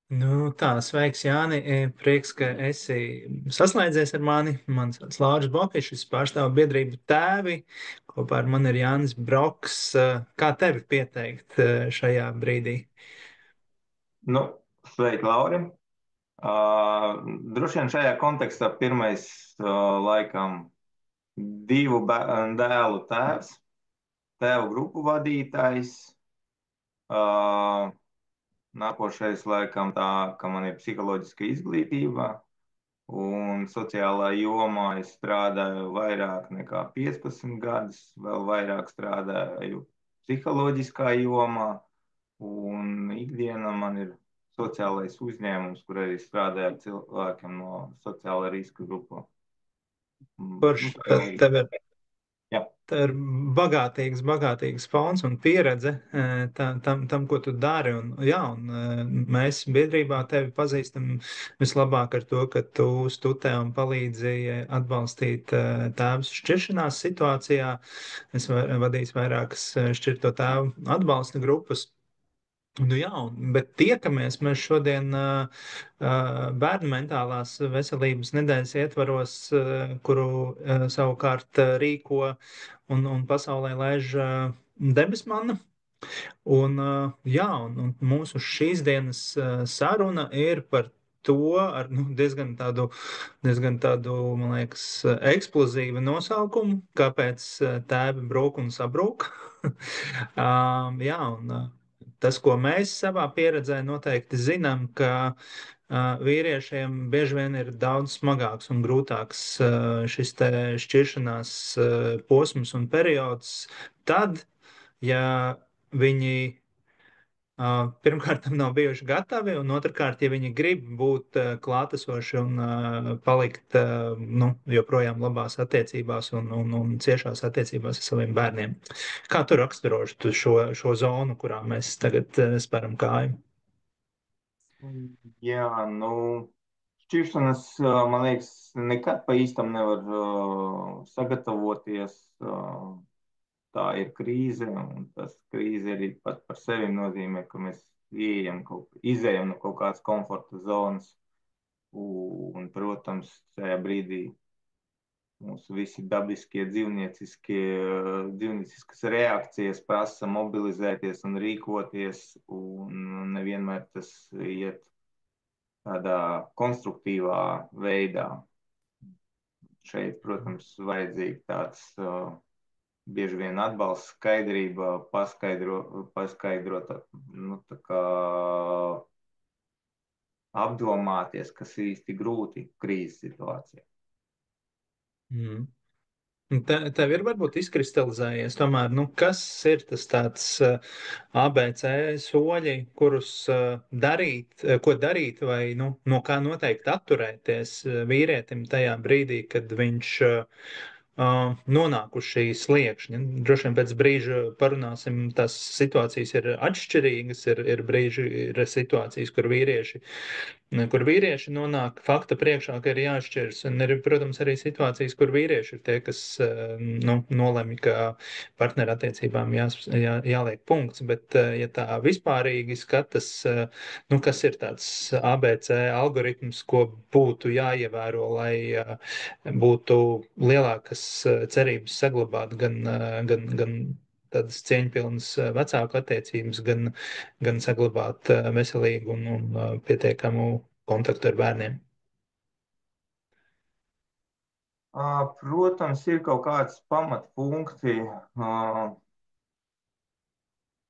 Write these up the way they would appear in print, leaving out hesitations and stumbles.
Nu, tā, sveiks, Jāni. Prieks, ka esi saslēdzies ar mani. Mans vārds Lauris Bokišs, es pārstāvu biedrību Tēvi. Kopā ar mani ir Jānis Broks. Kā tevi pieteikt šajā brīdī? Nu, sveiki, Lauri. Droši vien šajā kontekstā pirmais, laikam, divu dēlu tēvs, tēvu grupu vadītājs. Uh, Nākošais, laikam, tā, ka man ir psiholoģiska izglītība un sociālā jomā es strādāju vairāk nekā 15 gadus, vēl vairāk strādāju psiholoģiskā jomā. Un ikdiena man ir sociālais uzņēmums, kur arī strādāja ar cilvēkiem no sociāla riska grupu. Nu, Kurš tā tad ir. tev ir? Jā. Tā ir bagātīgs fons un pieredze tam, ko tu dari. Un, jā, un mēs biedrībā tevi pazīstam vislabāk ar to, ka tu studē un palīdzi atbalstīt tēvus šķiršanās situācijā. Es vadīju vairākas šķirto tēvu atbalsta grupas. Nu jā, bet tiekamies mēs šodien bērnu mentālās veselības nedēļas ietvaros, kuru savukārt rīko un pasaulē laiž Debesmana. Un mūsu šīs dienas saruna ir par to ar diezgan tādu, man liekas, eksplozīvu nosaukumu, kāpēc tēvi brūk un sabrūk. Jā, un tas, ko mēs savā pieredzē noteikti zinām, ka vīriešiem bieži vien ir daudz smagāks un grūtāks šis te šķiršanās posms un periods tad, ja viņi pirmkārt tam nav bijuši gatavi, un otrkārt, ja viņi grib būt klātesoši un palikt joprojām labās attiecībās un ciešās attiecībās ar saviem bērniem. Kā tu raksturoši šo zonu, kurā mēs tagad speram kāju? Jā, nu, šķiršanas, man liekas, nekad pa īstam nevar sagatavoties. Tā ir krīze, un tas krīze arī pat par sevi nozīmē, ka mēs izējam no kaut kādas komforta zonas. Un, protams, šajā brīdī mūsu visi dabiskie dzīvnieciskas reakcijas prasa mobilizēties un rīkoties, un nevienmēr tas iet tādā konstruktīvā veidā. Šeit, protams, vajadzīga tāds bieži vien atbalsts, skaidrība, paskaidrot, nu, tā kā apdomāties, kas īsti grūti krīzes situācijā. Mm. Tev ir varbūt izkristalizējies, tomēr, nu, kas ir tas tāds ABC soļi, kurus darīt, ko darīt, vai nu, no kā noteikti atturēties vīrietim tajā brīdī, kad viņš nonāk uz šī sliekšņa. Droši vien pēc brīža parunāsim, tās situācijas ir atšķirīgas, ir brīži, ir situācijas, kur vīrieši nonāk fakta priekšā, ka ir jāšķiras. Un ir, protams, arī situācijas, kur vīrieši ir tie, kas nolemj, ka partnerattiecībām jāliek punkts. Bet, ja tā vispārīgi skatas, nu, kas ir tāds ABC algoritms, ko būtu jāievēro, lai būtu lielākas cerības saglabāt gan tādas cieņpilnas vecāku attiecības, gan saglabāt veselīgu un pietiekamu kontaktu ar bērniem. Protams, ir kaut kāds pamatpunkti.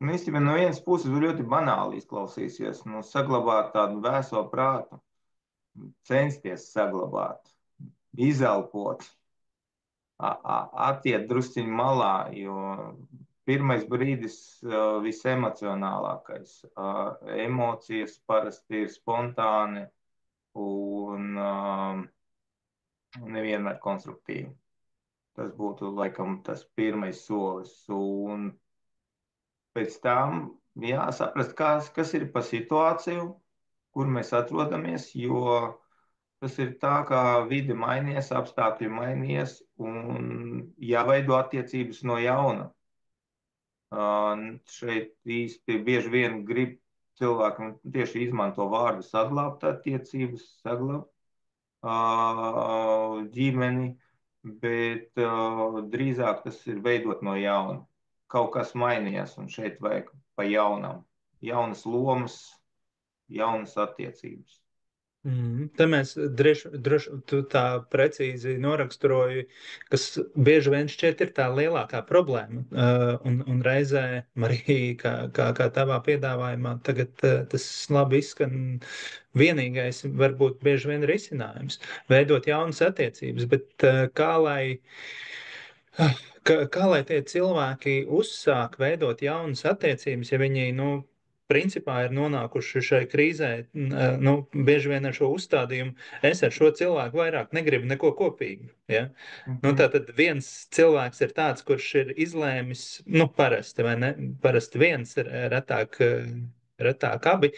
Nu, īstenībā no vienas puses ļoti banāli izklausīsies, nu, saglabāt tādu vēso prātu, censties saglabāt, izelpot, attiet drusciņu malā, jo pirmais brīdis visemocionālākais. Emocijas parasti ir spontāni un nevienmēr konstruktīvi. Tas būtu laikam tas pirmais solis. Un pēc tam jāsaprast, kas ir pa situāciju, kur mēs atrodamies, jo tas ir tā, kā vide mainījies, apstākļi mainījies un jāveido attiecības no jauna. Šeit īsti bieži vien grib cilvēkam tieši izmanto vārdu saglabāt attiecības, saglabāt ģimeni, bet drīzāk tas ir veidot no jauna. Kaut kas mainījās, un šeit vajag pa jaunam. Jaunas lomas, jaunas attiecības. Te mēs droši tu tā precīzi noraksturoji, kas bieži vien šķiet ir tā lielākā problēma. Un reizē arī, kā tavā piedāvājumā, tagad tas labi izskan, vienīgais varbūt bieži vien risinājums - veidot jaunas attiecības, bet kā lai tie cilvēki uzsāk veidot jaunas attiecības, ja viņi, nu, principā ir nonākuši šai krīzē, nu, bieži vien ar šo uzstādījumu, es ar šo cilvēku vairāk negribu neko kopīgu. Ja? Nu, Mhm. tātad viens cilvēks ir tāds, kurš ir izlēmis, nu, parasti, vai ne? Parasti viens ir retāk. Retāk abi,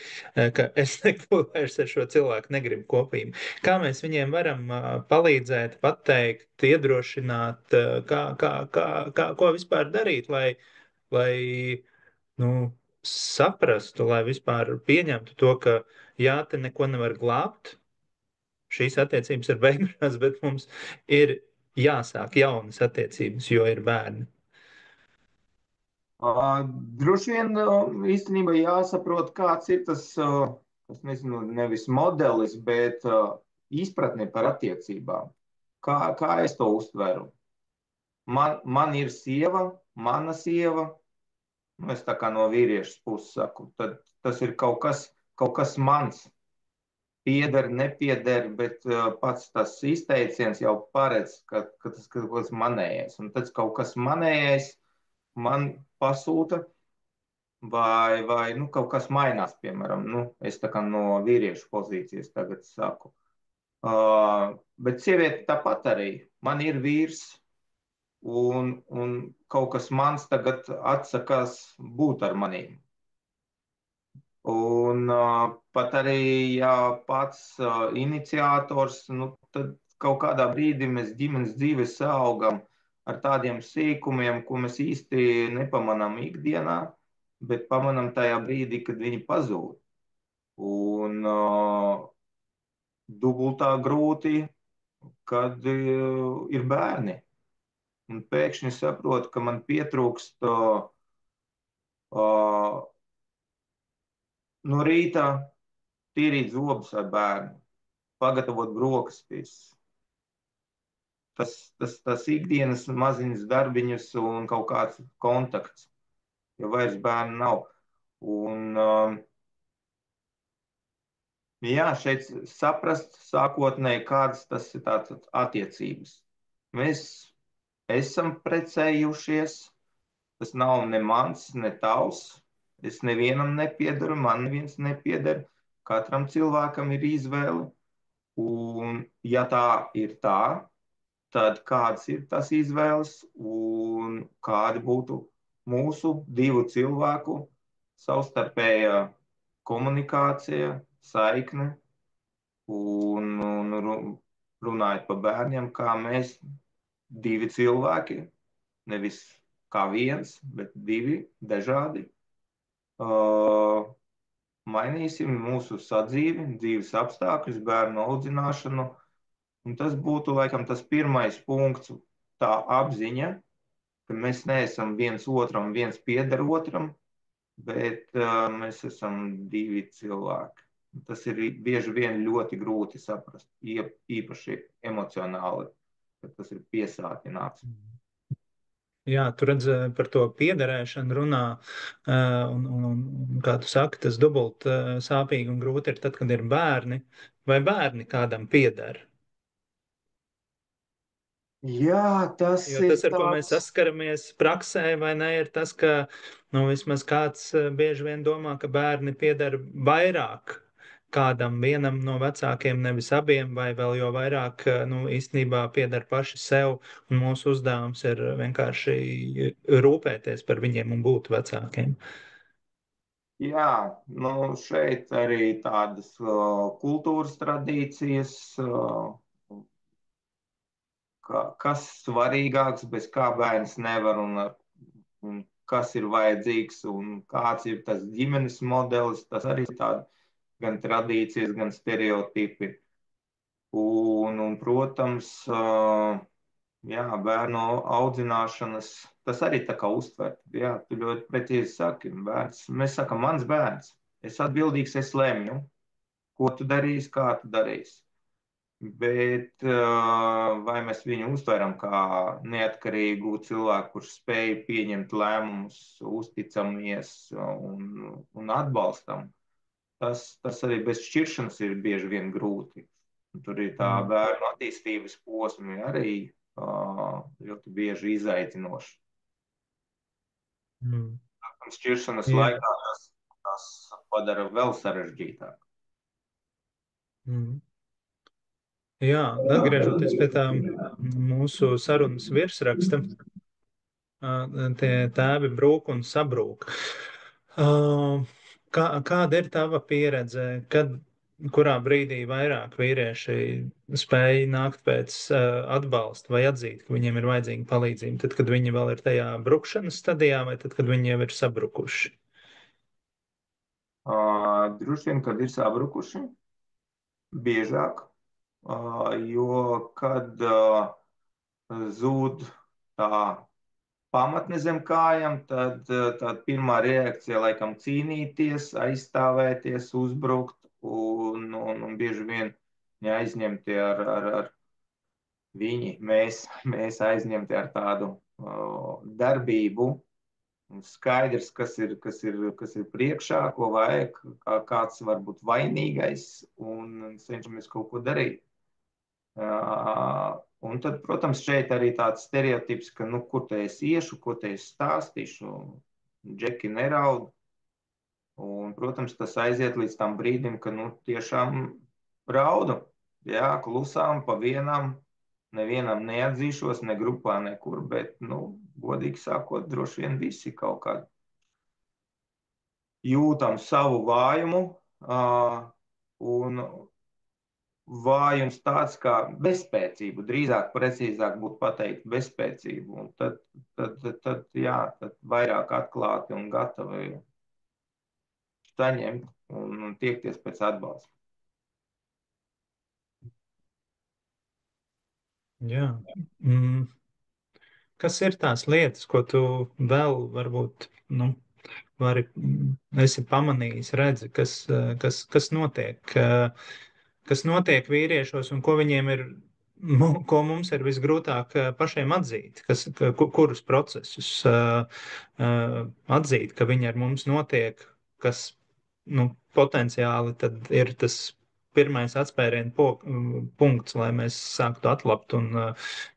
ka es neko vairs ar šo cilvēku negribu kopīgi. Kā mēs viņiem varam palīdzēt, pateikt, iedrošināt, ko vispār darīt, lai nu, saprastu, lai vispār pieņemtu to, ka jā, te neko nevar glābt, šīs attiecības ir beigušās, bet mums ir jāsāk jaunas attiecības, jo ir bērni. Droši vien īstenībā jāsaprot, kāds ir tas, es nezinu, nevis modelis, bet izpratne par attiecībām. Kā es to uztveru? Man ir sieva, mana sieva, nu, es tā kā no vīrieša puses saku, tad tas ir kaut kas mans. Pieder, nepieder, bet pats tas izteiciens jau paredz, ka tas kaut kas manējais. Un tad kaut kas manējais man pasūta, vai nu, kaut kas mainās, piemēram, nu, es tā kā no vīriešu pozīcijas tagad saku. Bet sieviete tāpat arī. Man ir vīrs, un kaut kas mans tagad atsakās būt ar maniem. Un pat arī, ja pats iniciators, nu, tad kaut kādā brīdī mēs ģimenes dzīvē saaugam ar tādiem sīkumiem, ko mēs īsti nepamanām ikdienā, bet pamanām tajā brīdī, kad viņi pazūd. Un dubultā grūti, kad ir bērni. Un pēkšņi saprotu, ka man pietrūkst no rīta tīrīt zobus ar bērnu, pagatavot brokastis. Tas ikdienas maziņas darbiņus un kaut kāds kontakts, jo vairs bērnu nav. Un, jā, šeit saprast sākotnēji, kādas tas ir tādas attiecības. Mēs esam precējušies, tas nav ne mans, ne tavs. Es nevienam nepiedaru, man neviens nepieder. Katram cilvēkam ir izvēle. Un, ja tā ir tā, tad kādas ir tās izvēles un kādi būtu mūsu divu cilvēku savstarpējā komunikācija, saikne un runājot par bērniem, kā mēs divi cilvēki, nevis kā viens, bet divi dažādi, mainīsim mūsu sadzīvi, dzīves apstākļus, bērnu audzināšanu. Un tas būtu laikam tas pirmais punkts, tā apziņa, ka mēs neesam viens otram, viens pieder otram, bet mēs esam divi cilvēki. Tas ir bieži vien ļoti grūti saprast, īpaši emocionāli, kad tas ir piesātināts. Jā, tu redzi, par to piederēšanu runā, un kā tu saki, tas dubult sāpīgi un grūti ir tad, kad ir bērni, vai bērni kādam pieder. Jā, tas Jo ir tas, ar ko mēs tāds. saskaramies praksē, vai ne, ir tas, ka nu, vismaz kāds bieži vien domā, ka bērni pieder vairāk kādam vienam no vecākiem, nevis abiem, vai vēl jo vairāk, nu, īstenībā pieder paši sev, un mūsu uzdevums ir vienkārši rūpēties par viņiem un būt vecākiem. Jā, nu šeit arī tādas kultūras tradīcijas, kas svarīgāks, bez kā bērns nevar un kas ir vajadzīgs un kāds ir tas ģimenes modelis. Tas arī tāda gan tradīcijas, gan stereotipi. Protams, jā, bērnu audzināšanas, tas arī tā kā uztvert. Jā, tu ļoti precīzi saki, bērns, mēs sakam, mans bērns, es atbildīgs, es lemju, ko tu darīsi, kā tu darīsi. Bet vai mēs viņu uztveram kā neatkarīgu cilvēku, kurš spēj pieņemt lēmumus, uzticamies un atbalstam? Tas arī bez šķiršanas ir bieži vien grūti. Tur ir tā Mm. bērnu attīstības posmi arī ļoti bieži izaicinoši. Mm. Un šķiršanas Jā. laikā tas padara vēl sarežģītāk. Mm. Jā, atgriežoties pie tā mūsu sarunas virsraksta, tie tēvi brūk un sabrūk. Kāda ir tava pieredze, kurā brīdī vairāk vīrieši spēja nākt pēc atbalsta vai atzīt, ka viņiem ir vajadzīga palīdzība? Tad, kad viņi vēl ir tajā brukšanas stadijā, vai tad, kad viņi jau ir sabrukuši? Droši vien, kad ir sabrukuši, biežāk, jo kad zūd tā pamatne zem kājām, tad pirmā reakcija laikam cīnīties, aizstāvēties, uzbrukt un bieži vien neaizņemti ar mēs aizņemti ar tādu darbību. Skaidrs, kas ir priekšā, ko vajag, kāds var būt vainīgais un cenšamies kaut ko darīt. Un tad, protams, šeit arī tāds stereotips, ka, nu, kur te es iešu, ko te es stāstīšu, džeki neraud. Un, protams, tas aiziet līdz tam brīdim, ka, nu, tiešām raudu, jā, klusām pa vienam, nevienam neatzīšos, ne grupā, nekur, bet, nu, godīgi sakot, droši vien visi kaut kā jūtam savu vājumu, un vājums tāds kā bezspēcību, drīzāk precīzāk būtu pateikt bezspēcību, un tad vairāk atklāti un gatavi saņemt un tiekties pēc atbalsta. Jā. Mm. Kas ir tās lietas, ko tu vēl varbūt, nu, esi pamanījis, redzi, kas notiek, kas notiek vīriešos un ko viņiem ir, ko mums ir visgrūtāk pašiem atzīt, kurus procesus atzīt, ka viņi ar mums notiek, kas, nu, potenciāli tad ir tas pirmais atspērienu punkts, lai mēs sāktu atlapt un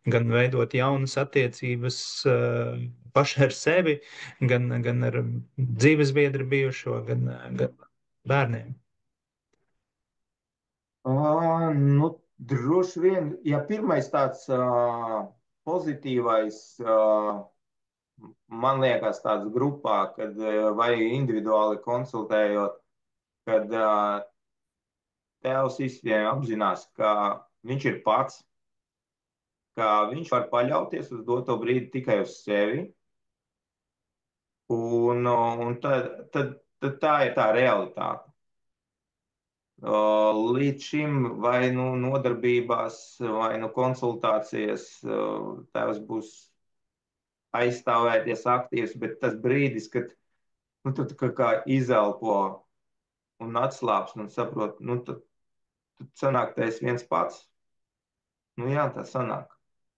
gan veidot jaunas attiecības paši ar sevi, gan ar dzīvesbiedru bijušo, gan bērniem. Nu, droši vien, ja pirmais tāds pozitīvais, man liekas, tāds grupā, kad vai individuāli konsultējot, kad tēvs īstenībā apzinās, ka viņš ir pats, ka viņš var paļauties uz doto brīdi tikai uz sevi, un tad tā ir tā realitāte. Līdz šim vai nu nodarbībās, vai nu konsultācijas tēvs būs aizstāvēties aktīvs, bet tas brīdis, kad nu, tu kā izelpo un atslābst un saprot, nu, tad sanāk, ka es viens pats. Nu jā, tā sanāk.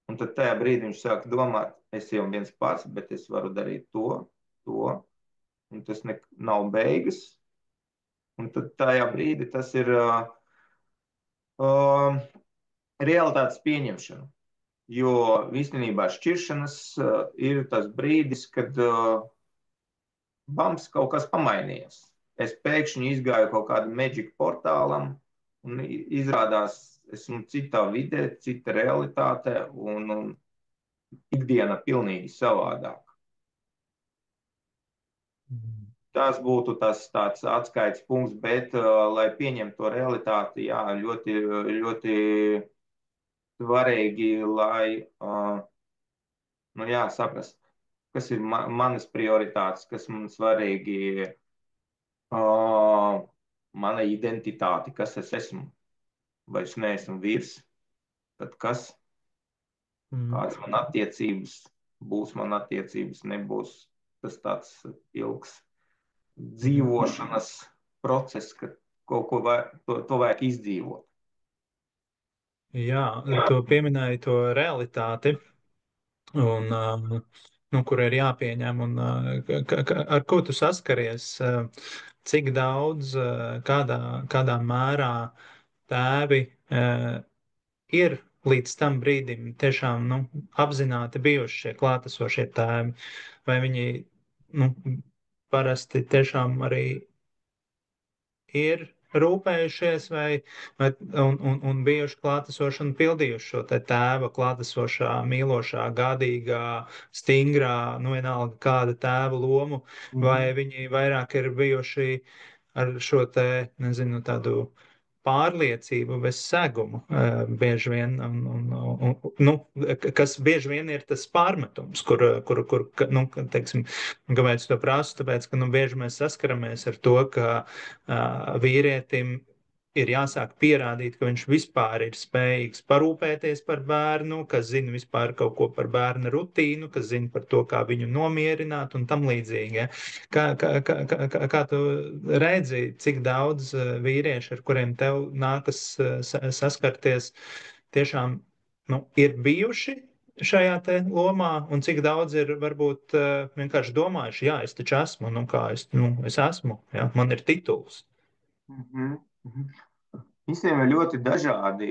Un tad tajā brīdī viņš sāk domāt, es jau viens pats, bet es varu darīt to, un tas nav beigas. Un tad tajā brīdī tas ir realitātes pieņemšana. Jo īstenībā šķiršanas ir tas brīdis, kad bams kaut kas pamainījās. Es pēkšņi izgāju kaut kādu maģiku portālam, un izrādās, esmu citā vidē, cita realitāte, un ikdiena pilnīgi savādāk. Tas būtu tas tāds atskaites punkts, bet, lai pieņemtu to realitāti, jā, ļoti, ļoti svarīgi, lai, nu jā, saprast, kas ir manas prioritātes, kas man svarīgi, uh, mana identitāte, kas es esmu, vai es neesmu vīrs, tad kas, Mm. kādas man attiecības, būs man attiecības, nebūs tas tāds ilgs Mhm. dzīvošanas process, ka kaut ko to vajag izdzīvot. Jā, tu pieminēji to realitāti, un, nu, kur ir jāpieņem, un ar ko tu saskaries, cik daudz, kādā mērā tēvi ir līdz tam brīdim tiešām nu, apzināti bijuši šie klātesošie tēvi, vai viņi nu, parasti tiešām arī ir rūpējušies un bijuši klātesoši un pildījuši šo te tēva klātesošā, mīlošā, gādīgā, stingrā, nu vienalga kāda tēva lomu, vai Mhm. viņi vairāk ir bijuši ar šo te, nezinu, tādu pārliecību bez segumu, bieži vien, nu, kas bieži vien ir tas pārmetums, nu, teiksim, kāpēc to prasu, tāpēc, ka, nu, bieži mēs saskaramies ar to, ka vīrietim ir jāsāk pierādīt, ka viņš vispār ir spējīgs parūpēties par bērnu, kas zina vispār kaut ko par bērna rutīnu, kas zina par to, kā viņu nomierināt un tam līdzīgi. Ja? Kā tu redzi, cik daudz vīrieši, ar kuriem tev nākas saskarties, tiešām nu, ir bijuši šajā te lomā, un cik daudz ir varbūt vienkārši domājuši, jā, es taču esmu, nu kā es, nu, es esmu, jā, man ir tituls. Mhm. Mhm. Visiem ir ļoti dažādi.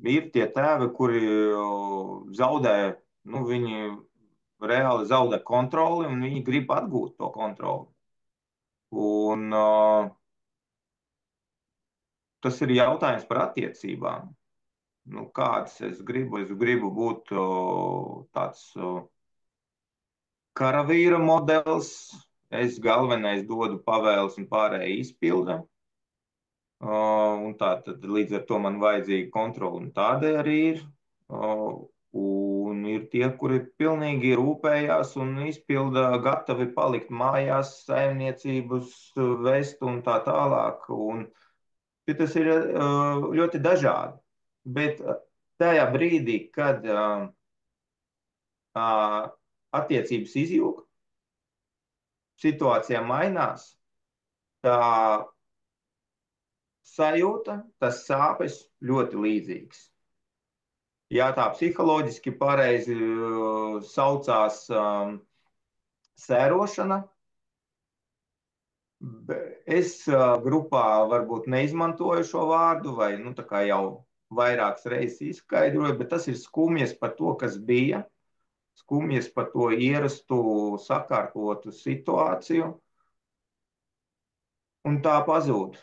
Ir tie tēvi, kuri zaudē, nu, viņi reāli zaudē kontroli un viņi grib atgūt to kontroli. Un tas ir jautājums par attiecībām. Nu, kādas es gribu? Es gribu būt tāds karavīra modelis. Es galvenais dodu pavēles un pārējie izpilda. Un tā tad līdz ar to man vajadzīga kontrola, un tāda arī ir. Un ir tie, kuri pilnīgi rūpējās un izpilda, gatavi palikt mājās, saimniecības vest un tā tālāk. Un tas ir ļoti dažādi. Bet tajā brīdī, kad attiecības izjūg, situācija mainās, tā sajūta, tas sāpes ļoti līdzīgas. Jā, tā psiholoģiski pareizi saucās sērošana. Es grupā varbūt neizmantoju šo vārdu, vai nu, tā kā jau vairākas reizes izskaidroju, bet tas ir skumjas par to, kas bija, skumjas par to ierastu, sakārtotu situāciju, un tā pazūd.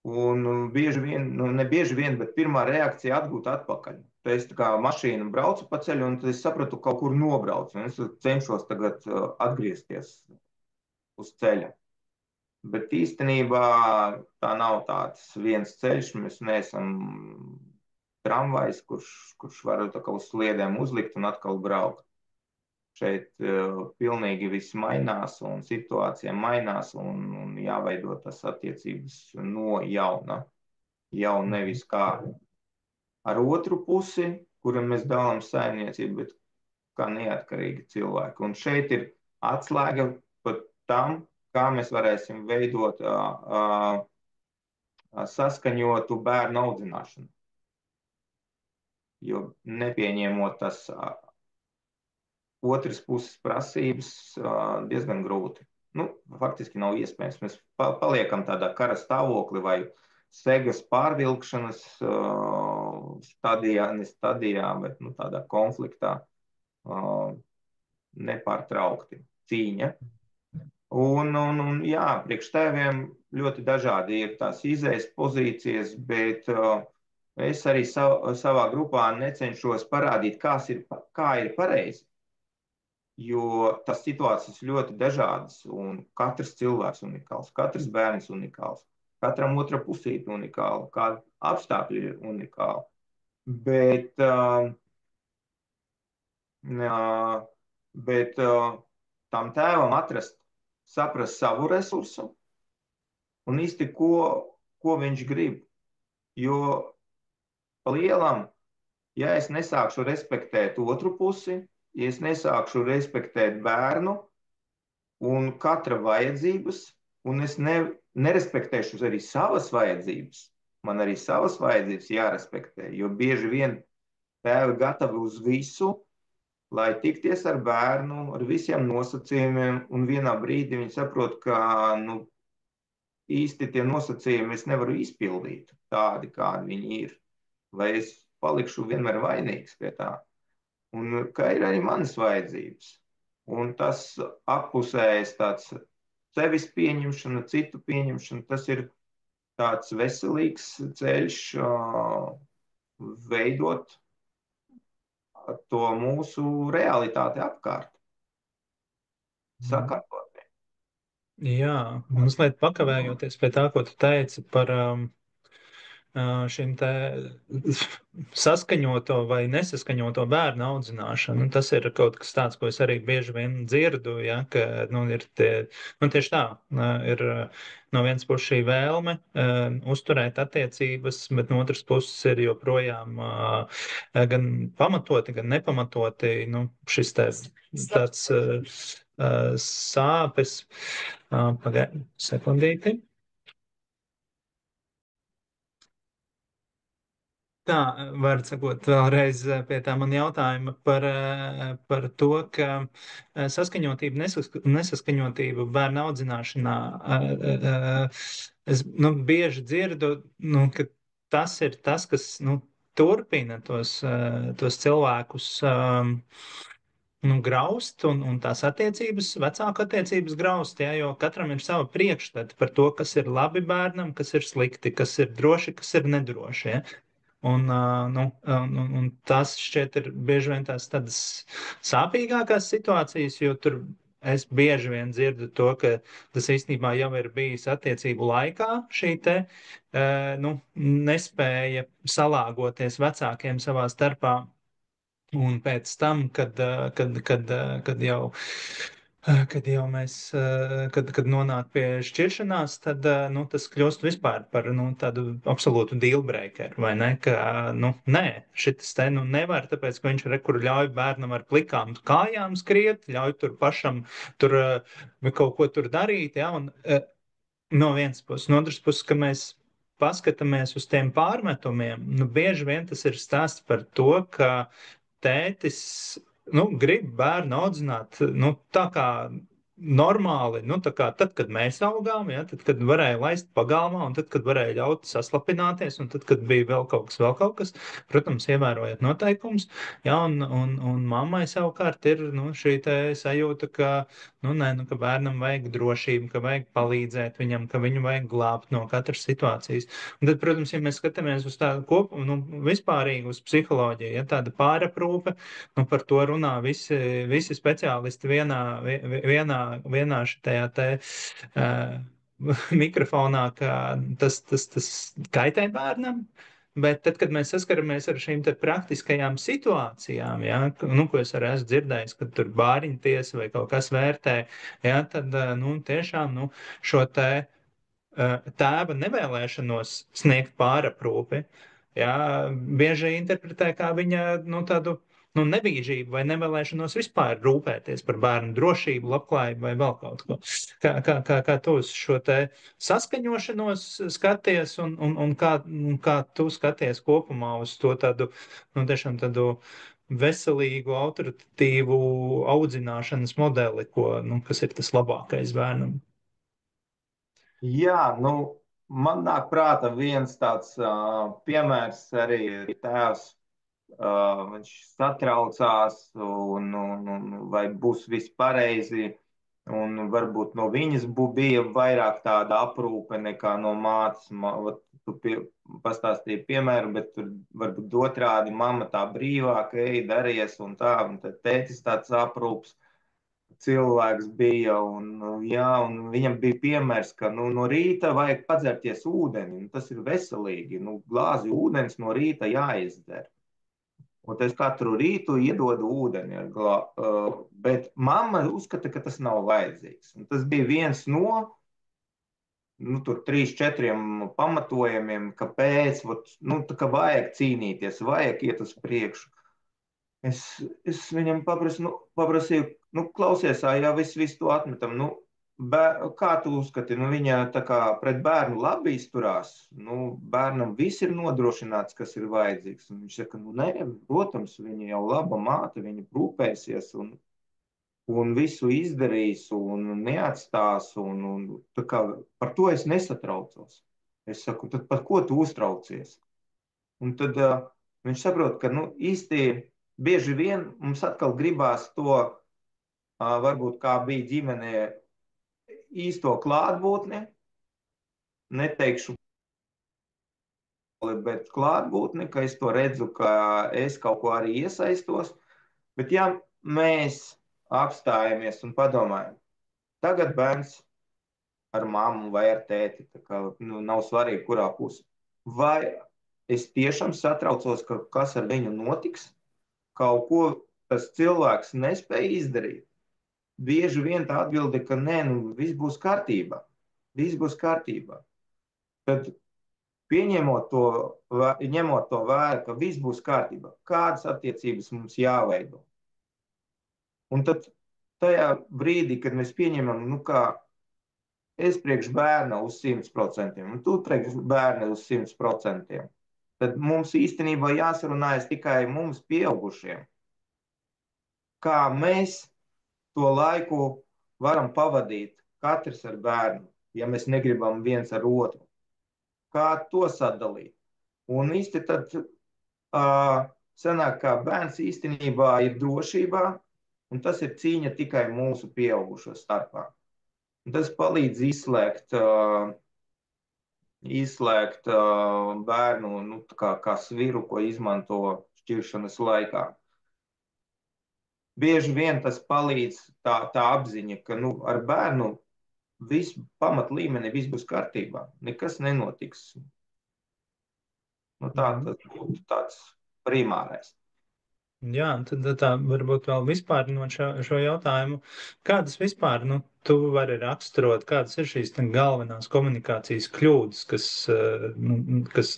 Un bieži vien, nu ne bieži vien, bet pirmā reakcija atgūt atpakaļ. Tad es tā kā mašīnu braucu pa ceļu, un tad es sapratu, ka kaut kur nobraucu. Un es cenšos tagad atgriezties uz ceļa. Bet īstenībā tā nav tāds viens ceļš. Mēs neesam tramvajs, kurš var tā kā uz sliedēm uzlikt un atkal braukt. Šeit pilnīgi viss mainās, un situācija mainās, un jāveido tas attiecības no jauna. Jau Mhm. nevis kā ar otru pusi, kuram mēs dalām saimniecību, bet kā neatkarīgi cilvēki. Un šeit ir atslēga pat tam, kā mēs varēsim veidot saskaņotu bērnu audzināšanu. Jo nepieņemot tas otras puses prasības, diezgan grūti. Nu, faktiski nav iespējams. Mēs paliekam tādā kara stāvoklī vai segas pārvilkšanas stadijā, ne stadijā, bet nu, tādā konfliktā nepārtraukti cīņa. Un jā, priekš tēviem ļoti dažādi ir tās izējas pozīcijas, bet es arī savā grupā necenšos parādīt, kā ir pareizi. Jo tas situācijas ļoti dažādas, un katrs cilvēks unikāls, katrs bērns unikāls, katram otra pusīte unikāla, kāda apstākļi ir unikāli. Bet Bet tam tēvam saprast savu resursu un īsti, ko viņš grib. Jo pa lielam, ja es nesākšu respektēt otru pusi, ja es nesākšu respektēt bērnu un katra vajadzības, un es nerespektēšu arī savas vajadzības, man arī savas vajadzības jārespektē, jo bieži vien tēvi gatavi uz visu, lai tikties ar bērnu, ar visiem nosacījumiem, un vienā brīdī viņi saprot, ka nu, īsti tie nosacījumi es nevaru izpildīt tādi, kādi viņi ir. Vai es palikšu vienmēr vainīgs pie tā. Un kā ir arī manas vajadzības. Un tas apusējs tāds sevis pieņemšana, citu pieņemšana, tas ir tāds veselīgs ceļš veidot to mūsu realitāti apkārt. Sakārtot. Jā, mazliet pakavējoties pie tā, ko tu teici par šim te saskaņoto vai nesaskaņoto bērnu audzināšanu. Tas ir kaut kas tāds, ko es arī bieži vien dzirdu, ja, ka, ir tieši tā, ir no vienas puses šī vēlme uzturēt attiecības, bet no otras puses ir joprojām gan pamatoti, gan nepamatoti, šis tāds sāpes. Pagaid, sekundīti. Tā, var sakot, vēlreiz pie tā man jautājuma par to, ka saskaņotība, nesaskaņotība bērnu audzināšanā, es bieži dzirdu, ka tas ir tas, kas turpina tos cilvēkus graust un tās attiecības, vecāku attiecības graust, ja, jo katram ir sava priekšstata par to, kas ir labi bērnam, kas ir slikti, kas ir droši, kas ir nedroši. Ja. Un tas šķiet ir bieži vien tādas sāpīgākās situācijas, jo tur es bieži vien dzirdu to, ka tas īstenībā jau ir bijis attiecību laikā šī te, nespēja salāgoties vecākiem savā starpā. Un pēc tam, kad jau mēs, kad nonāk pie šķiršanās, tad tas kļūst vispār par tādu absolūtu dealbreakeru, vai ne? Ka, nē, šis te nevar, tāpēc, ka viņš rekur ļauj bērnam ar plikām kājām skriet, ļauj tur pašam tur kaut ko tur darīt, ja, un no vienas puses, no otras puses, ka mēs paskatāmies uz tiem pārmetumiem, bieži vien tas ir stāsts par to, ka tētis grib bērnu audzināt tā kā normāli, tā kā tad, kad mēs augām, ja, tad, kad varēja laist pagalmā, un tad, kad varēja ļaut saslapināties, un tad, kad bija vēl kaut kas, protams, ievērojot noteikumus, ja, un mammai savukārt ir šī te sajūta, ka, nē, ka bērnam vajag drošību, ka vajag palīdzēt viņam, ka viņu vajag glābt no katras situācijas. Un tad, protams, ja mēs skatāmies uz tādu vispārīgu uz psiholoģiju, ja tāda pāraprūpe, par to runā visi speciālisti vienā šitajā te mikrofonā, ka tas kaitē bērnam. Bet tad, kad mēs saskaramies ar šīm praktiskajām situācijām, ja, ko es arī esmu dzirdējis, kad tur bāriņtiesa vai kaut kas vērtē, ja, tad tiešām šo te tēva nevēlēšanos sniegt pāraprūpi, jā, bieži interpretē kā viņa tādu nebīžību vai nevēlēšanos vispār rūpēties par bērnu drošību, labklājību vai vēl kaut ko. Kā tu uz šo te saskaņošanos skaties un kā tu skaties kopumā uz to tādu, tiešām tādu veselīgu, autoritatīvu audzināšanas modeli, kas ir tas labākais bērnam? Jā, man nāk prātā viens tāds piemērs arī tēvs. Viņš satraucās, vai būs viss pareizi. Un varbūt no viņas bija vairāk tāda aprūpe nekā no mātes. Tu pastāstīji piemēru, bet tur varbūt otrādi mamma tā brīvāk, ej, daries un tā. Un tad tētis tāds aprūps cilvēks bija. Jā, un viņam bija piemērs, ka no rīta vajag padzerties ūdeni. Tas ir veselīgi. Glāzi ūdens no rīta jāizdzer. Un es katru rītu iedodu ūdeni, bet mamma uzskata, ka tas nav vajadzīgs. Un tas bija viens no tur 3, 4 pamatojumiem, kāpēc ka vajag cīnīties, vajag iet uz priekšu. Es viņam paprasīju, klausies, ja visu to atmetam, kā tu uzskati, viņa tā kā pret bērnu labi izturās, bērnam viss ir nodrošināts, kas ir vajadzīgs. Un viņš saka, nē, protams, viņa jau laba māte, viņa rūpēsies un visu izdarīs un neatstās. Tā kā par to es nesatraucos. Es saku, tad par ko tu uztraucies? Un tad viņš saprot, ka īsti bieži vien mums atkal gribās to, varbūt kā bija ģimenē, īsto klātbūtni, neteikšu, bet klātbūtni, ka es to redzu, ka es kaut ko arī iesaistos. Bet ja mēs apstājamies un padomājam, tagad bērns ar mammu vai ar tēti, tā kā nav svarīgi, kurā pusē. Vai es tiešām satraucos, ka kas ar viņu notiks? Kaut ko tas cilvēks nespēja izdarīt. Bieži vien tā atbilde, ka nē, viss būs kārtībā. Viss būs kārtībā. Tad ņemot to vērā, ka viss būs kārtībā, kādas attiecības mums jāveido. Un tad tajā brīdī, kad mēs pieņemam, kā es priekš bērna uz 100%, un tu priekš bērna uz 100%, tad mums īstenībā jāsarunājas tikai mums pieaugušiem. Kā mēs to laiku varam pavadīt katrs ar bērnu, ja mēs negribam viens ar otru. Kā to sadalīt? Un īsti tad sanāk, ka bērns īstenībā ir drošībā, un tas ir cīņa tikai mūsu pieaugušo starpā. Un tas palīdz izslēgt bērnu kā sviru, ko izmanto šķiršanas laikā. Bieži vien tas palīdz tā apziņa, ka ar bērnu viss pamat līmenī viss būs kārtībā, nekas nenotiks. Tas būtu tāds primārais. Jā, tad tā varbūt vēl vispārinot šo jautājumu. Kādas vispār, tu vari raksturot, kādas ir šīs galvenās komunikācijas kļūdas,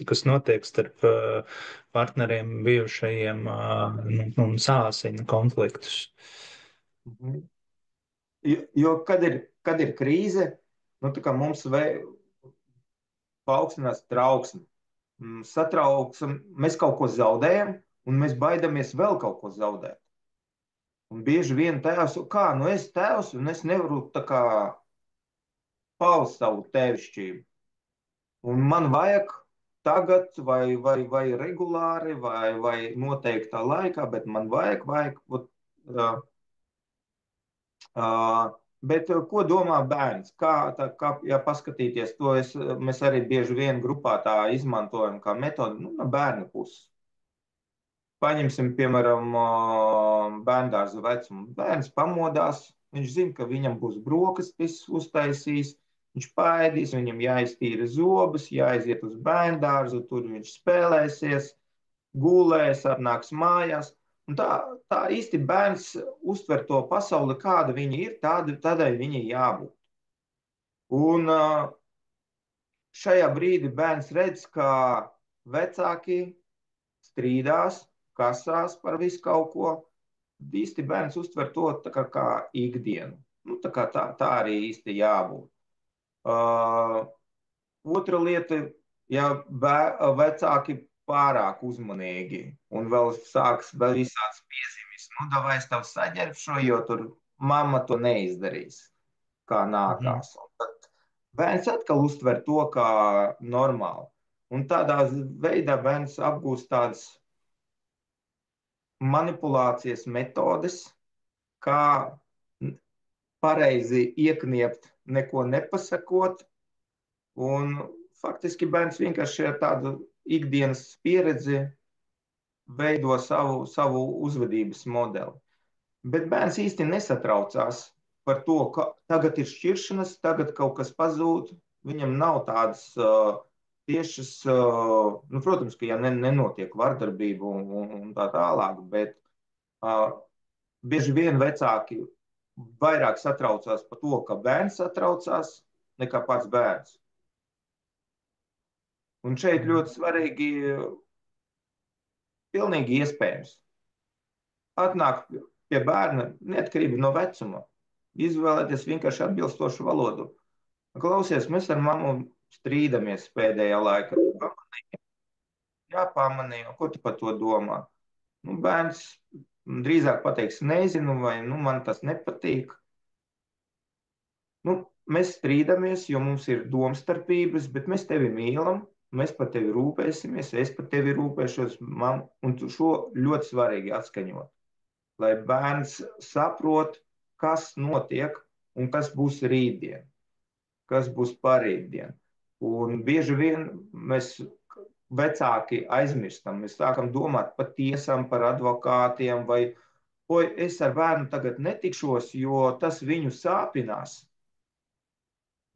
kas notiek starp partneriem bijušajiem un sāsina konfliktus? Jo, kad ir krīze, tā kā mums paaugstinās trauksme. Satrauksme, mēs kaut ko zaudējam, un mēs baidamies vēl kaut ko zaudēt. Un bieži vien tēvs, es tēvs, un es nevaru paust savu tēvišķību. Un man vajag tagad, vai regulāri, vai noteiktā laikā, bet man vajag. Bet ko domā bērns? Ja paskatīties to, mēs arī bieži vien grupā tā izmantojam kā metodi, no bērna puses. Paņemsim, piemēram, bērndārza vecumu. Bērns pamodās, viņš zina, ka viņam būs brokastis uztaisīs, viņš paēdīs, viņam jāiztīra zobus, jāaiziet uz bērndārzu, tur viņš spēlēsies, gulēs, atnāks mājās. Un tā īsti bērns uztver to pasauli, kāda viņa ir, tādai viņai jābūt. Un šajā brīdī bērns redz, ka vecāki strīdās, kasās par visu kaut ko. Īsti bērns uztver to kā ikdienu. Tā arī īsti jābūt. Otra lieta, ja vecāki pārāk uzmanīgi un vēl sāks vēl visādas piezīmes. Davai es tev saģērbšu, jo tur mamma to neizdarīs, kā nākās. Tad bērns atkal uztver to kā normāli. Un tādā veidā bērns apgūst tādas manipulācijas metodes, kā pareizi iekniept, neko nepasakot. Un faktiski bērns vienkārši ar tādu ikdienas pieredzi veido savu uzvedības modeli. Bet bērns īsti nesatraucās par to, ka tagad ir šķiršanas, tagad kaut kas pazūd. Viņam nav tādas tiešas, nu, protams, ka ja nenotiek vardarbība un tā tālāk, bet bieži vien vecāki vairāk satraucās par to, ka bērns satraucās, nekā pats bērns. Un šeit Mhm. ļoti svarīgi, pilnīgi iespējams, atnākt pie bērna neatkarīgi no vecuma, izvēlēties vienkārši atbilstošu valodu. Klausies, mēs ar mammu strīdamies pēdējā laikā. Jā, pamanīju, ko tu par to domā? Nu, bērns drīzāk pateiks, nezinu, vai nu, man tas nepatīk. Nu, mēs strīdamies, jo mums ir domstarpības, bet mēs tevi mīlam, mēs par tevi rūpēsimies, es par tevi rūpēšos, un šo ļoti svarīgi atskaņot, lai bērns saprot, kas notiek un kas būs rītdien, kas būs parītdien. Un bieži vien mēs vecāki aizmirstam, mēs sākam domāt par tiesām, par advokātiem, vai oi, es ar bērnu tagad netikšos, jo tas viņu sāpinās.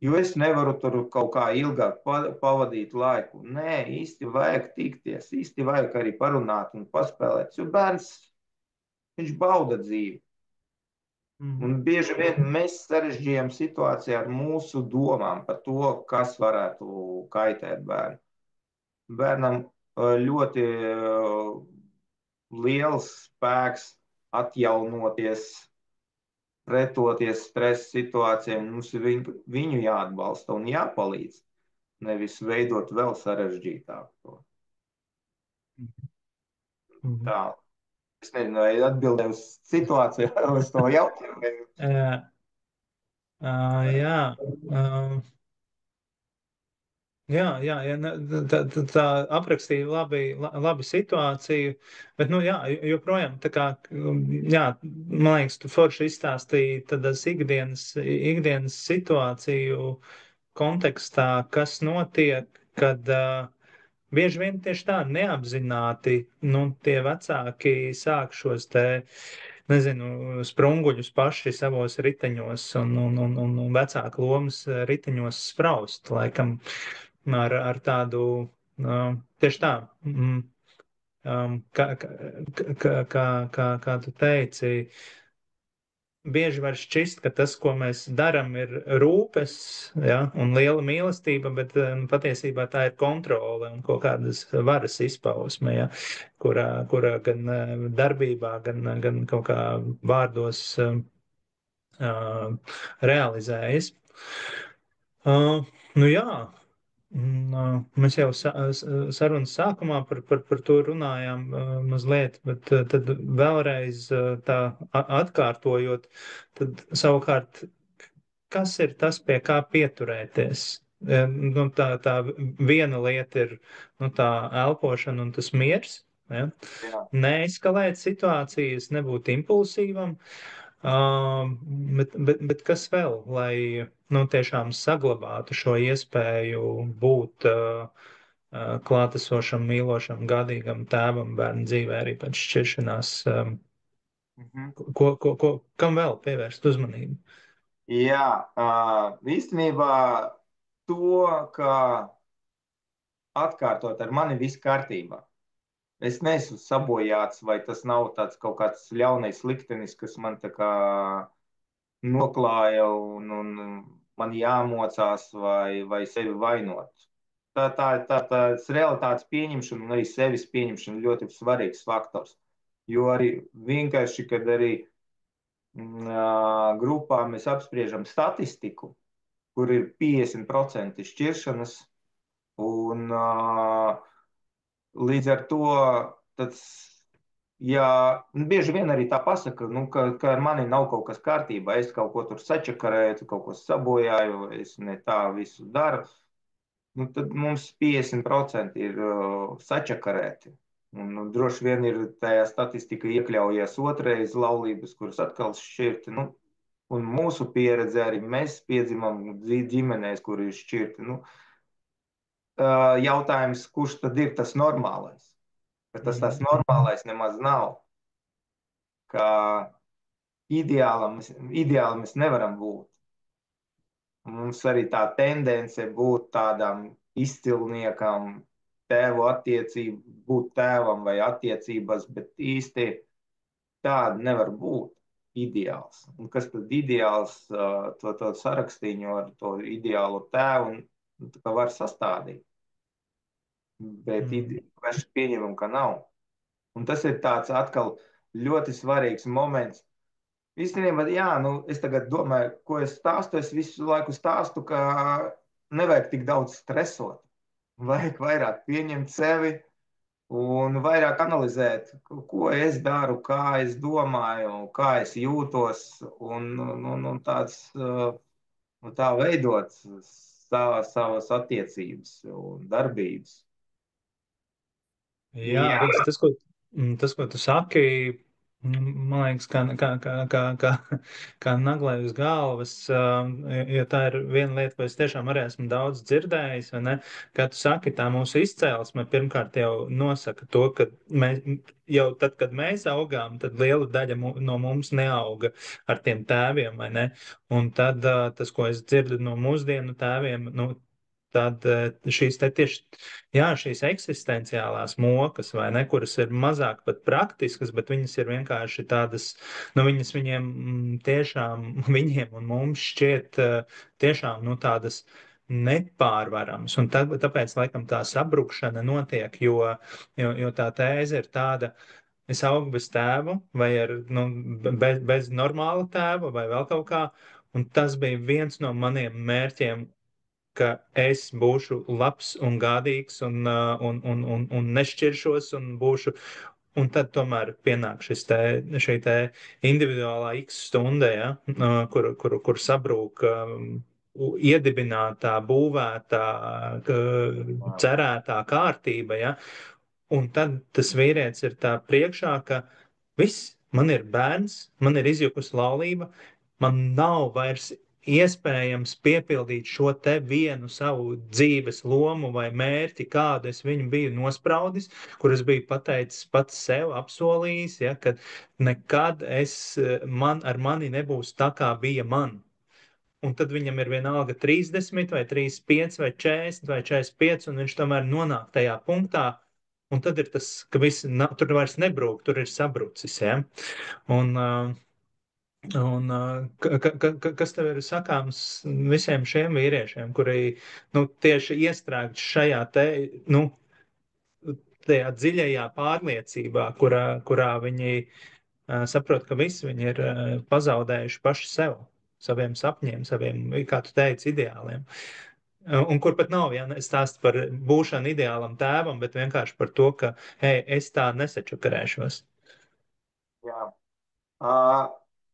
Jo es nevaru tur kaut kā ilgāk pavadīt laiku. Nē, īsti vajag tikties, īsti vajag arī parunāt un paspēlēt. Jo bērns, viņš bauda dzīvi. Mhm. Un bieži vien mēs sarežģījam situāciju ar mūsu domām par to, kas varētu kaitēt bērnu. Bērnam ļoti liels spēks atjaunoties, pretoties stresa situācijām. Mums ir viņu jāatbalsta un jāpalīdz, nevis veidot vēl sarežģītāku. Mhm. Tā. Es nezinu, vai atbildēju uz situāciju, uz to jautājumu. Jā, jā, jā, jā, tā aprakstīja labi situāciju, bet, nu, jā, joprojām, tā kā, jā, man liekas, tu forši izstāstīji tādas ikdienas situāciju kontekstā, kas notiek, kad bieži vien tieši tā neapzināti, nu, tie vecāki sāk šos te, nezinu, sprunguļus paši savos riteņos un vecāku lomas riteņos spraust, laikam, ar tādu, tieši tā, kā tu teici, bieži var šķist, ka tas, ko mēs darām, ir rūpes, ja, un liela mīlestība, bet patiesībā tā ir kontrole un kaut kādas varas izpausme, ja, kurā gan darbībā, gan kaut kā vārdos realizējas. Nu jā, mēs jau sarunas sākumā par to runājām mazliet, bet tad vēlreiz tā atkārtojot, tad savukārt, kas ir tas, pie kā pieturēties? Nu, tā viena lieta ir nu, tā elpošana un tas miers. Ja? Jā. Neeskalēt situācijas, nebūt impulsīvam. Bet kas vēl, lai nu, tiešām saglabātu šo iespēju būt klātesošam, mīlošam, gādīgam tēvam bērnu dzīvē arī pēc šķiršanās? Mhm. Kam vēl pievērst uzmanību? Jā, īstenībā to, ka atkārtot ar mani viss kārtībā. Es neesmu sabojāts, vai tas nav tāds kaut kāds ļaunais liktenis, kas man tā kā noklāja un man jāmocās vai sevi vainot. Tā realitātes pieņemšana un arī sevis pieņemšana ļoti svarīgs faktors. Jo arī vienkārši, kad arī grupā mēs apspriežam statistiku, kur ir 50% šķiršanas, un līdz ar to tāds, ja bieži vien arī tā pasaka, nu, ka ar mani nav kaut kas kārtībā, es kaut ko tur sačakarēju, kaut ko sabojāju, es ne tā visu daru, nu, tad mums 50% ir sačakarēti. Un droši vien ir tajā statistika iekļaujies otrais laulības, kuras atkal šķirti. Nu, un mūsu pieredze arī mēs piedzimam ģimenēs, kur ir šķirti. Nu, jautājums, kurš tad ir tas normālais? Ka tas Mhm. normālais nemaz nav. Ka ideāli mēs nevaram būt. Mums arī tā tendence būt tādām izcilniekam, tēvu attiecību, būt tēvam vai attiecībās, bet īsti tāda nevar būt ideāls. Un kas tad ideāls, to sarakstīņu ar to ideālo tēvu, un tā kā var sastādīt, bet Mm. mēs pieņemam, ka nav. Un tas ir tāds atkal ļoti svarīgs moments. Īstenībā, jā, nu, es tagad domāju, ko es stāstu. Es visu laiku stāstu, ka nevajag tik daudz stresot. Vajag vairāk pieņemt sevi un vairāk analizēt, ko es daru, kā es domāju, kā es jūtos, un tāds, un tā veidot savas attiecības un darbības. Jā, Jā, redz, tas, ko tu saki, man liekas, kā naglai uz galvas, jo tā ir viena lieta, ko es tiešām arī esmu daudz dzirdējis, vai ne? Kā tu saki, tā mūsu izcēlesme pirmkārt jau nosaka to, ka mēs, jau tad, kad mēs augām, tad liela daļa no mums neauga ar tiem tēviem, vai ne? Un tad tas, ko es dzirdu no mūsdienu tēviem, nu, tad šīs te tieši, jā, šīs eksistenciālās mokas, vai ne, kuras ir mazāk pat praktiskas, bet viņas ir vienkārši tādas, nu, viņas viņiem tiešām, viņiem un mums šķiet tiešām, nu, tādas nepārvaramas. Un tāpēc, laikam, tā sabrukšana notiek, jo tā tēze ir tāda, es augu bez tēva, vai ar, nu, bez normāla tēva, vai vēl kaut kā, un tas bija viens no maniem mērķiem, ka es būšu labs un gādīgs un nešķiršos un būšu. Un tad tomēr pienāk šī te individuālā X stunda, ja, kur sabrūk iedibinātā, būvētā, cerētā kārtība. Ja, un tad tas vīrietis ir tā priekšā, ka viss, man ir bērns, man ir izjukusi laulība, man nav vairs iespējams piepildīt šo te vienu savu dzīves lomu vai mērķi, kādu es viņu biju nospraudis, kur es biju pateicis pats sev, apsolījis, ja, ka nekad ar mani nebūs tā, kā bija man. Un tad viņam ir vienalga 30, vai 35, vai 40, vai 45, un viņš tomēr nonāk tajā punktā. Un tad ir tas, ka viss tur vairs nebrūk, tur ir sabrucis. Ja? Un, kas tev ir sakāms visiem šiem vīriešiem, kuri nu, tieši iestrēgti šajā te, nu, tajā dziļajā pārliecībā, kurā viņi saprot, ka visi viņi ir pazaudējuši paši sev, saviem sapņiem, saviem, kā tu teici, ideāliem. Un kur pat nav, ja stāsts par būšanu ideālam tēvam, bet vienkārši par to, ka, hei, es tā nesačakarēšos. jā. Uh,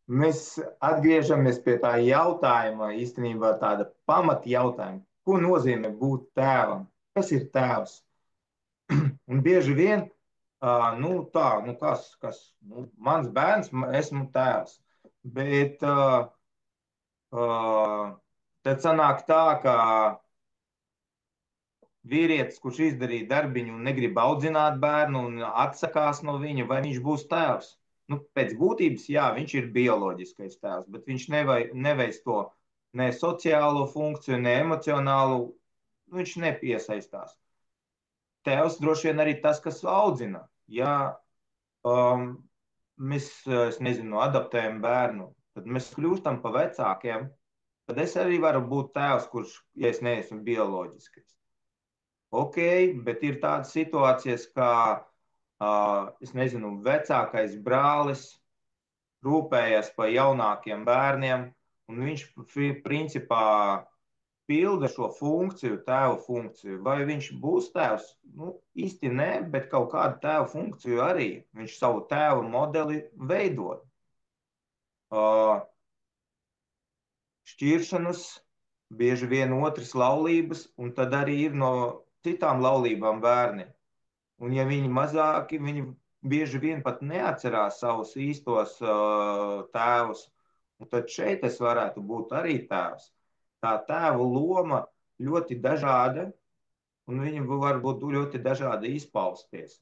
mēs atgriežamies pie tā jautājuma, īstenībā tāda pamata jautājuma. Ko nozīmē būt tēvam? Kas ir tēvs? Un bieži vien, nu tā, nu kas nu, mans bērns, esmu tēvs. Bet tad sanāk tā, ka vīrietis, kurš izdarīja darbiņu un negrib audzināt bērnu un atsakās no viņa, vai viņš būs tēvs? Nu, pēc būtības, jā, viņš ir bioloģiskais tēvs, bet viņš neveic to ne sociālo funkciju, ne emocionālu, nu, viņš nepiesaistās. Tēvs droši vien arī tas, kas audzina. Ja um, mēs, es nezinu, adaptējam bērnu, tad mēs kļūstam pa vecākiem, tad es arī varu būt tēvs, kurš, ja es neesmu bioloģiskais. Ok, bet ir tādas situācijas, kā, es nezinu, vecākais brālis rūpējas par jaunākiem bērniem, un viņš principā pilda šo funkciju, tēva funkciju. Vai viņš būs tēvs? Nu, īsti nē, bet kaut kādu tēva funkciju arī. Viņš savu tēva modeli veido. Šķiršanas, bieži vien otras laulības, un tad arī ir no citām laulībām bērni. Un ja viņi mazāki, viņi bieži vien pat neatcerās savus īstos tēvus. Un tad šeit es varētu būt arī tēvs. Tā tēva loma ļoti dažāda, un viņa var būt ļoti dažādi izpausties.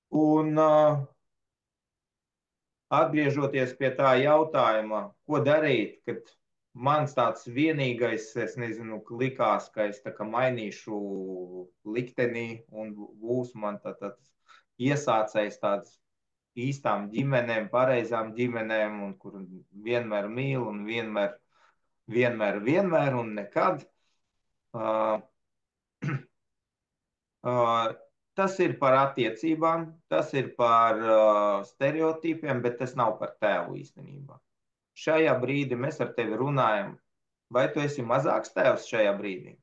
Un atgriežoties pie tā jautājuma, ko darīt, kad mans tāds vienīgais, es nezinu, likās, ka es tā kā mainīšu likteni un būs man tāds iesācējs tāds īstām ģimenēm, pareizām ģimenēm, un kur vienmēr mīl un vienmēr un nekad. Uh, uh, tas ir par attiecībām, tas ir par stereotipiem, bet tas nav par tēvu īstenībā. Šajā brīdī mēs ar tevi runājam, vai tu esi mazāks tēvs šajā brīdī?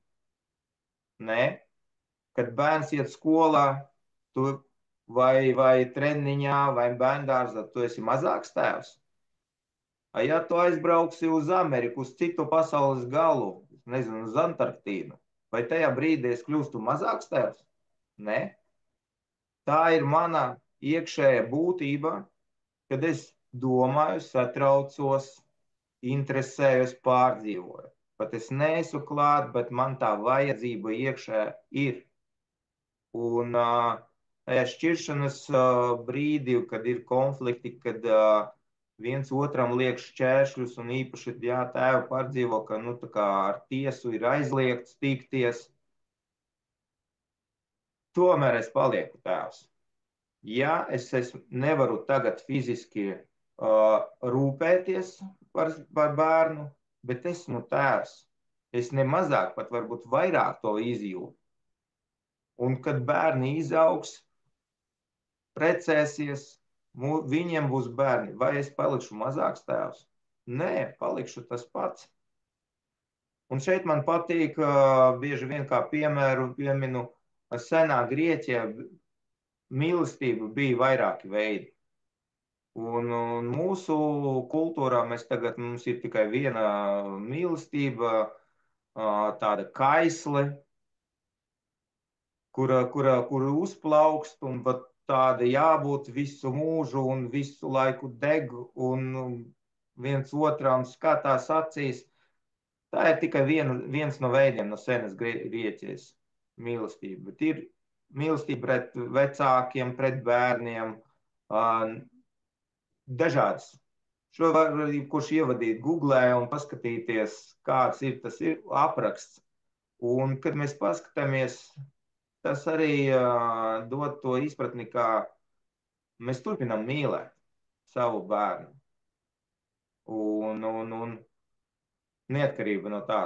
Nē, kad bērns iet skolā, tu vai treniņā, vai bērngārzā, tu esi mazāks tēvs. Ja tu aizbrauksi uz Ameriku, uz citu pasaules galu, nezinu, uz Antarktīdu, vai tajā brīdī es kļūstu mazāks tēvs? Nē, tā ir mana iekšējā būtība, kad es domāju, satraucos, interesējos, pārdzīvoju. Pat es neesmu klāt, bet man tā vajadzība iekšā ir. Un šķiršanas brīdī, kad ir konflikti, kad viens otram liek šķēršļus, un īpaši jā, tēva pārdzīvo, ka nu, ar tiesu ir aizliegts tikties, tomēr es palieku tēvs. Ja nevaru tagad fiziski rūpēties par bērnu, bet esmu tēvs. Es nemazāk, pat varbūt vairāk to izjūtu. Un kad bērni izaugs, precēsies, viņiem būs bērni, vai es palikšu mazāks tēvs? Nē, palikšu tas pats. Un šeit man patīk, bieži vien kā piemēru pieminu, senā Grieķijā mīlestība bija vairāki veidi. Un mūsu kultūrā mums ir tikai viena mīlestība, tāda kaisle, kura uzplaukst, un tāda jābūt visu mūžu un visu laiku deg, un viens otram skatās acīs. Tā ir tikai viens no veidiem no senas Grieķijas mīlestība. Bet ir mīlestība pret vecākiem, pret bērniem, dažādas. Šo var kurš ievadīt Google un paskatīties, kāds ir tas apraksts. Un, kad mēs paskatāmies, tas arī dod to izpratni, kā mēs turpinām mīlēt savu bērnu. Un neatkarība no tā,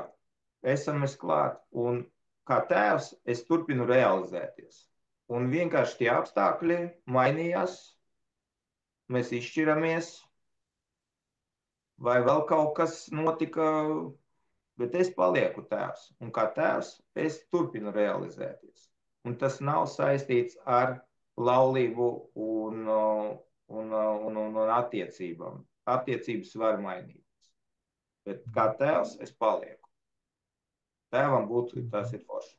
esam mēs klāt. Un kā tēvs, es turpinu realizēties. Un vienkārši tie apstākļi mainījās, mēs izšķiramies, vai vēl kaut kas notika, bet es palieku tēvs. Un kā tēvs, es turpinu realizēties. Un tas nav saistīts ar laulību un attiecībām. Attiecības var mainīties. Bet kā tēvs, es palieku. Tēvam būtu, tas ir forši.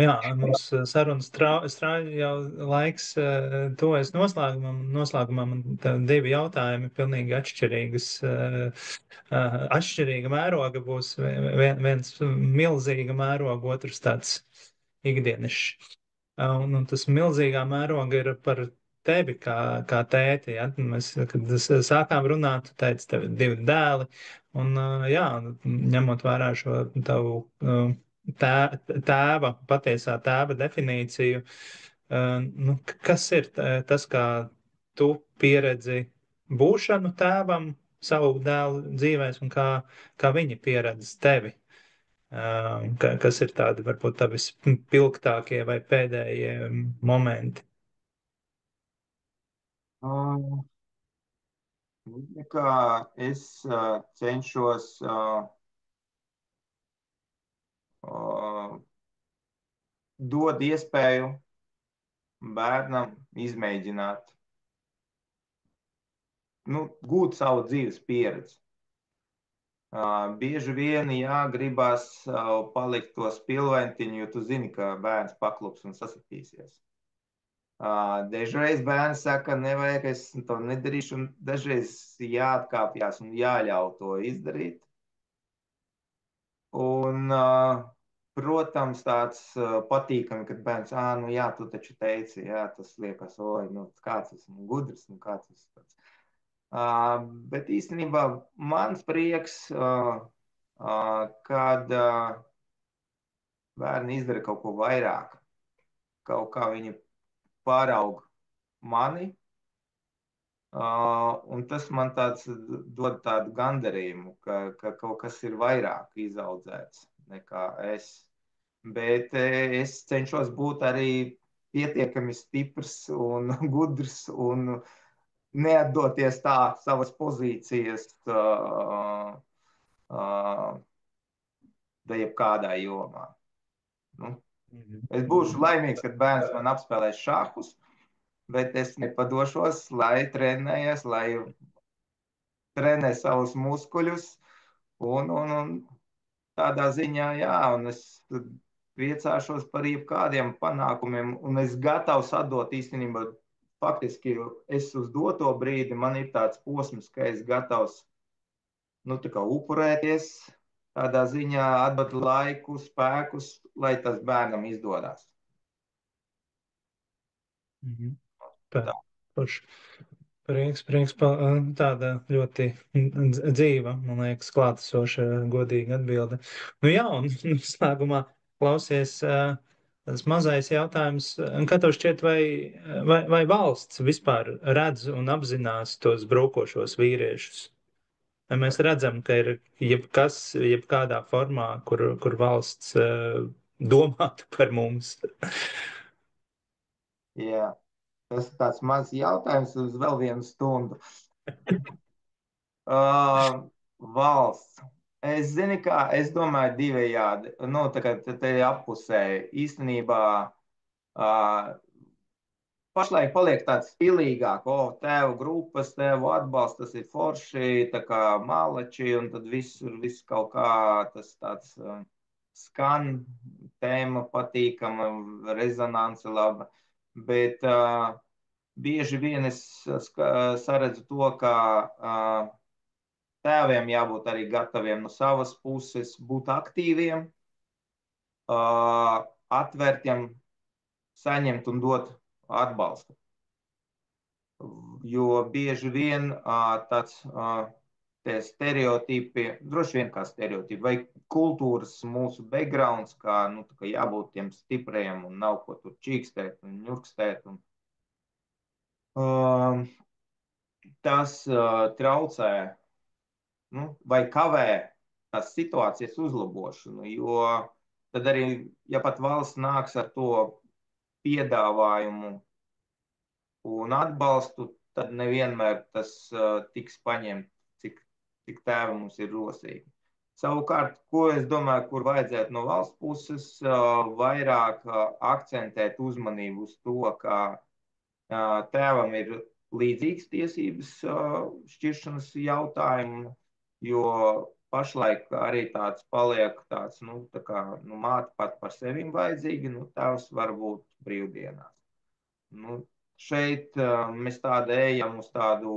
Jā, mums sarunas strauji jau laiks tuvojas noslēgumam. Noslēgumam divi jautājumi pilnīgi atšķirīga mēroga būs. Viens milzīga mēroga, otrs tāds ikdienišs. Un tas milzīgā mēroga ir par tevi kā tēti. Ja? Mēs, kad sākām runāt, tu teici, tev ir divi dēli. Un, jā, ņemot vērā šo tavu patiesā tēva definīciju, nu, kas ir tas, kā tu pieredzi būšanu tēvam savu dēlu dzīvēs un kā viņi pieredz tevi? Kas ir tādi, varbūt, tavi spilgtākie vai pēdējie momenti? Kā es cenšos dod iespēju bērnam izmēģināt, gūt savu dzīves pieredzi. Bieži vien, jā, gribas palikt to spilventiņu, jo tu zini, ka bērns paklups un sasatīsies. Dažreiz bērns saka, nevajag, es to nedarīšu, un dažreiz jāatkāpjas un jāļauj to izdarīt. Un, protams, tāds patīkami, kad bērns, nu jā, tu taču teici, jā, tas liekas, oi, nu kāds esmu gudrs, nu kāds esmu tāds. Bet īstenībā mans prieks, kad bērni izdara kaut ko vairāk, kaut kā viņi pāraug mani, un tas man dod tādu gandarījumu, ka kaut kas ir vairāk izaudzēts nekā es. Bet es cenšos būt arī pietiekami stiprs un gudrs un neatdoties tā savas pozīcijas da jebkādā jomā. Nu, Mhm. es būšu laimīgs, kad bērns man apspēlēs šāhus, bet es nepadošos, lai trenējies, lai trenē savus muskuļus. Un tādā ziņā, jā, un es priecāšos par jebkādiem panākumiem, un es gatavs atdot īstenībā. Faktiski es uz doto brīdi man ir tāds posms, ka es gatavs nu, upurēties, tādā ziņā atdot laiku, spēkus, lai tas bērnam izdodas. Mhm. Tā. Forši. Prieks, tāda ļoti dzīva, man liekas, klātesoša, godīga atbilde. Nu jā, un slēgumā klausies tas mazais jautājums, kā tev šķiet, vai valsts vispār redz un apzinās tos brūkošos vīriešus? Vai mēs redzam, ka ir jebkādā formā, kur valsts domātu par mums? Jā, tas ir tāds mazs jautājums uz vēl vienu stundu. Valsts. Es zinu, kā es domāju, divējādi. Nu, tā kā te ir appusēji. Īstenībā pašlaik paliek tāds stilīgāk, tēvu grupas, tēvu atbalsts, tas ir forši, tā kā malači, un tad viss kaut kā tas tāds skan, tēma patīkama, rezonance laba. Bet bieži vien es saredzu to, ka tēviem jābūt arī gataviem no savas puses būt aktīviem, atvērtiem, saņemt un dot atbalstu. Jo bieži vien tāds tie stereotipi, droši vien kā stereotipi, vai kultūras mūsu backgrounds, kā, nu, kā jābūt tiem stipriem un nav ko tur čīkstēt un ņurkstēt. Uh, tas traucē, nu, vai kavē tās situācijas uzlabošanu, jo tad arī, ja pat valsts nāks ar to piedāvājumu un atbalstu, tad nevienmēr tas tiks paņemts, cik tēvi mums ir rosīgi. Savukārt, ko es domāju, kur vajadzētu no valsts puses vairāk akcentēt uzmanību uz to, ka tēvam ir līdzīgas tiesības šķiršanas jautājumu, jo pašlaik arī tāds paliek tāds, nu, tā kā, nu, māte pat par sevi vajadzīga, nu, tēvs var būt brīvdienās. Nu, šeit mēs tādu ejam uz tādu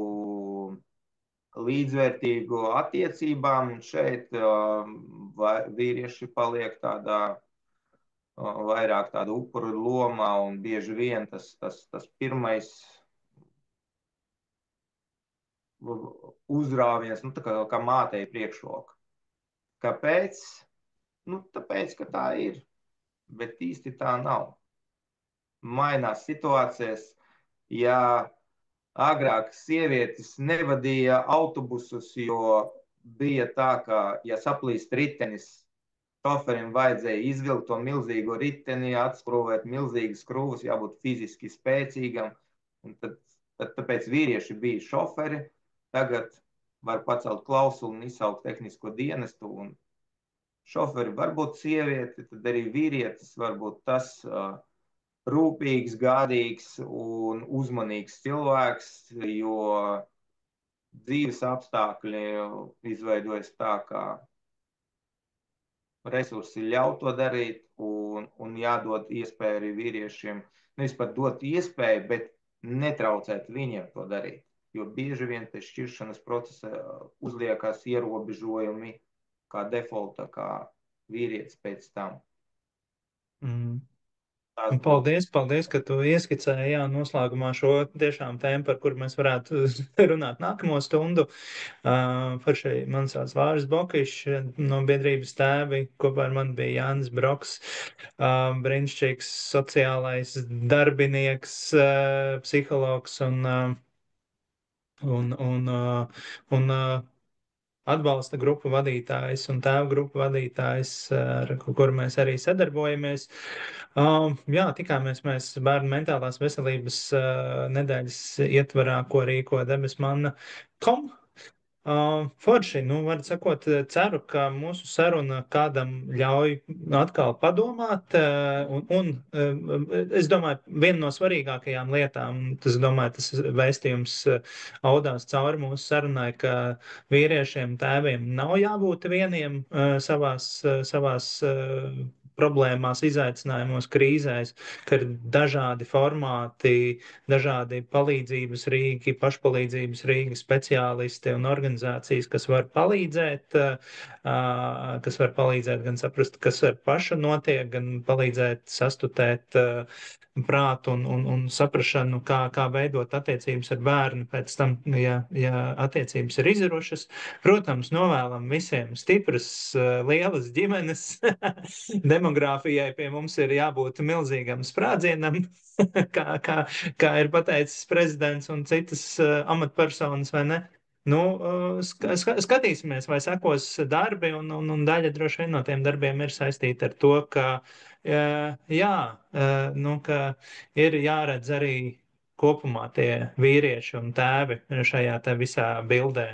līdzvērtīgu attiecībām, un šeit vīrieši paliek tādā vairāk tāda upuru lomā, un bieži vien tas pirmais uzrāviens, nu, tā kā mātei priekšroka. Kāpēc? Nu, tāpēc, ka tā ir, bet īsti tā nav. Mainās situācijas, ja agrāk sievietes nevadīja autobusus, jo bija tā, ka, ja saplīst ritenis, šoferim vajadzēja izvilkt to milzīgo riteni, atskrūvēt milzīgas skrūvas, jābūt fiziski spēcīgam. Un tad tāpēc vīrieši bija šoferi. Tagad var pacelt klausuli un izsaukt tehnisko dienestu. Un šoferi var būt sievieti, tad arī vīrietis var būt tas rūpīgs, gādīgs un uzmanīgs cilvēks, jo dzīves apstākļi izveidojas tā, ka resursi ļauj to darīt un jādod iespēju arī vīriešiem, nevis pat dot iespēju, bet netraucēt viņiem to darīt. Jo bieži vien te šķiršanas procesā uzliekās ierobežojumi kā defaulta, kā vīrietis pēc tam. Mm. Tas būtu. Paldies, paldies, ka tu ieskicēji, jā, noslēgumā šo tiešām tēmu, par kuru mēs varētu runāt nākamo stundu. Par šai man sauc Vāris Bokišs no biedrības tēvi, kopā ar mani bija Jānis Broks, brīnišķīgs sociālais darbinieks, psihologs un atbalsta grupu vadītājs un tēvu grupu vadītājs, ar kuru mēs arī sadarbojamies. Jā, tikāmies mēs bērnu mentālās veselības nedēļas ietvarā, ko rīko Debes Manna kom. Forši, nu, var sakot, ceru, ka mūsu saruna kādam ļauj atkal padomāt, es domāju, viena no svarīgākajām lietām, tas, domāju, tas vēstījums audās cauri mūsu sarunai, ka vīriešiem, tēviem nav jābūt vieniem savās problēmās, izaicinājumos, krīzēs, ka ir dažādi formāti, dažādi palīdzības rīki, pašpalīdzības rīki, speciālisti un organizācijas, kas var palīdzēt, gan saprast, kas ar pašu notiek, gan palīdzēt sastutēt prātu un saprašanu, kā veidot attiecības ar bērnu pēc tam, ja attiecības ir izrušas. Protams, novēlam visiem stipras, lielas ģimenes. Demogrāfijai pie mums ir jābūt milzīgam sprādzienam, kā ir pateicis prezidents un citas amatpersonas, vai ne? Nu, skatīsimies, vai sekos darbi, un daļa droši vien no tiem darbiem ir saistīta ar to, ka, jā, nu, ka ir jāredz arī kopumā tie vīrieši un tēvi šajā te visā bildē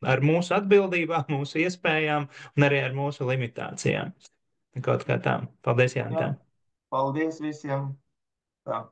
ar mūsu atbildībām, mūsu iespējām un arī ar mūsu limitācijām. Kaut kā tā. Paldies, Jā, Jānis. paldies visiem! Tā.